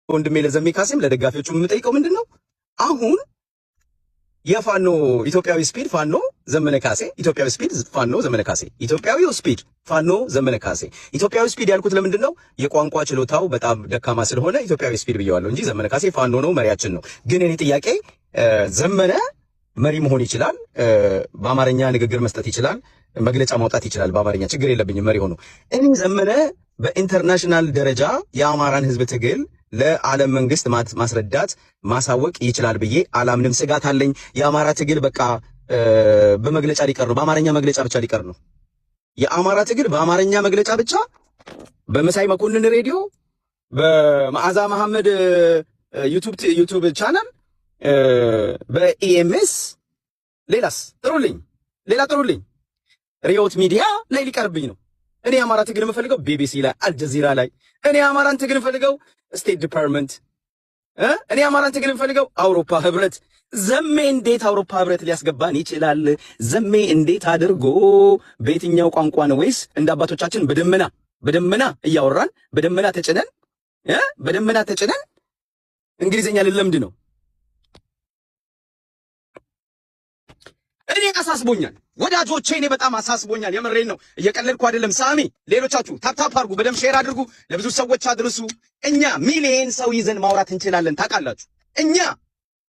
ወንድሜ ለዘሜ ካሴም ለደጋፊዎቹ የምጠይቀው ምንድነው አሁን የፋኖ ኢትዮጵያዊ ስፒድ ፋኖ ዘመነ ካሴ ኢትዮጵያዊ ስፒድ ፋኖ ዘመነ ካሴ ኢትዮጵያዊው ስፒድ ፋኖ ዘመነ ካሴ ኢትዮጵያዊ ስፒድ ያልኩት ለምንድነው የቋንቋ ችሎታው በጣም ደካማ ስለሆነ ኢትዮጵያዊ ስፒድ ብየዋለሁ እንጂ ዘመነ ካሴ ፋኖ ነው መሪያችን ነው። ግን እኔ ጥያቄ ዘመነ መሪ መሆን ይችላል፣ በአማርኛ ንግግር መስጠት ይችላል፣ መግለጫ ማውጣት ይችላል በአማርኛ ችግር የለብኝም መሪ ሆኖ። እኔ ዘመነ በኢንተርናሽናል ደረጃ የአማራን ህዝብ ትግል ለዓለም መንግስት ማስረዳት ማሳወቅ ይችላል ብዬ አላምንም። ስጋት አለኝ። የአማራ ትግል በቃ በመግለጫ ሊቀር ነው፣ በአማርኛ መግለጫ ብቻ ሊቀር ነው። የአማራ ትግል በአማርኛ መግለጫ ብቻ በመሳይ መኮንን ሬዲዮ፣ በመዓዛ መሐመድ ዩቲዩብ ቻናል፣ በኢኤምኤስ ሌላስ ጥሩልኝ፣ ሌላ ጥሩልኝ፣ ሪዮት ሚዲያ ላይ ሊቀርብኝ ነው። እኔ የአማራ ትግል የምፈልገው ቢቢሲ ላይ፣ አልጀዚራ ላይ። እኔ የአማራን ትግል የምፈልገው ስቴት ዲፓርትመንት። እኔ የአማራን ትግል የምፈልገው አውሮፓ ህብረት። ዘሜ እንዴት አውሮፓ ህብረት ሊያስገባን ይችላል? ዘሜ እንዴት አድርጎ በየትኛው ቋንቋ ነው? ወይስ እንደ አባቶቻችን በደመና እያወራን በደመና ተጭነን እንግሊዝኛ ልለምድ ነው? እኔ አሳስቦኛል ወዳጆቼ፣ እኔ በጣም አሳስቦኛል። የምሬን ነው፣ እየቀለድኩ አይደለም። ሳሚ ሌሎቻችሁ ታፕታፕ አድርጉ፣ በደም ሼር አድርጉ፣ ለብዙ ሰዎች አድርሱ። እኛ ሚሊየን ሰው ይዘን ማውራት እንችላለን፣ ታውቃላችሁ። እኛ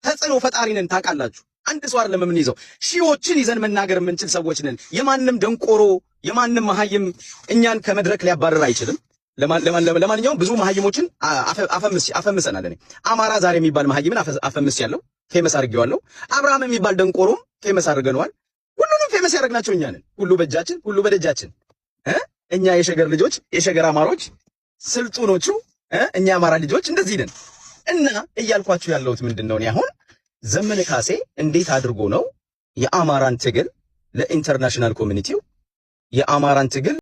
ተጽዕኖ ፈጣሪ ነን፣ ታውቃላችሁ። አንድ ሰው አይደለም የምንይዘው፣ ሺዎችን ይዘን መናገር የምንችል ሰዎች ነን። የማንም ደንቆሮ የማንም መሀይም እኛን ከመድረክ ሊያባረር አይችልም። ለማንኛውም ብዙ መሀይሞችን አፈምሰናል። እኔ አማራ ዛሬ የሚባል መሀይምን አፈምስ ያለው ፌመስ አድርጌዋለሁ። አብርሃም የሚባል ደንቆሮም ፌመስ አድርገነዋል። ሁሉንም ፌመስ ያደረግናቸው እኛ ነን። ሁሉ በእጃችን፣ ሁሉ በደጃችን። እኛ የሸገር ልጆች፣ የሸገር አማሮች፣ ስልጡኖቹ እኛ አማራ ልጆች እንደዚህ ነን። እና እያልኳችሁ ያለሁት ምንድነው? እኔ አሁን ዘመነ ካሴ እንዴት አድርጎ ነው የአማራን ትግል ለኢንተርናሽናል ኮሚኒቲው የአማራን ትግል